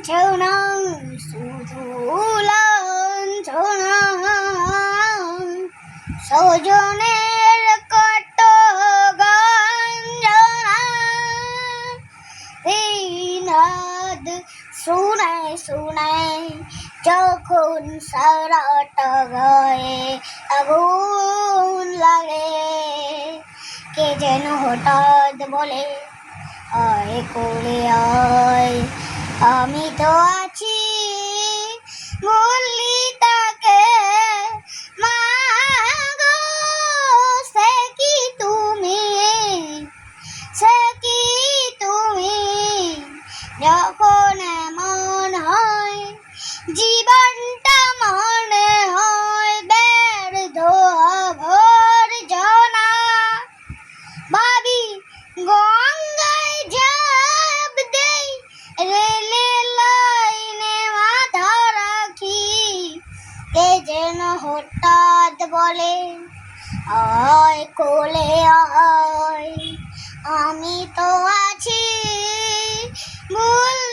লাঞ্ছনা শুধু লাঞ্ছনা সজনের কত গঞ্জনা এই নাদ শুনায় শুনায় যখন সারাটা গায়ে আগুন লাগে কে যেন হঠাৎ বলে আয় করে আয় আমি তো আছি বললি তাকে মা গো সে কি তুমি যখন এমন হয় জীবনটা মনে হয় ব্যর্থ আবর্জনা ভাবি গঙ্গায় ঝাঁপ দেই রেলের লাইনে মাথা রাখি কে যেন হঠাৎ বলে আয় কোলে আয় আমি তো আছি ভুল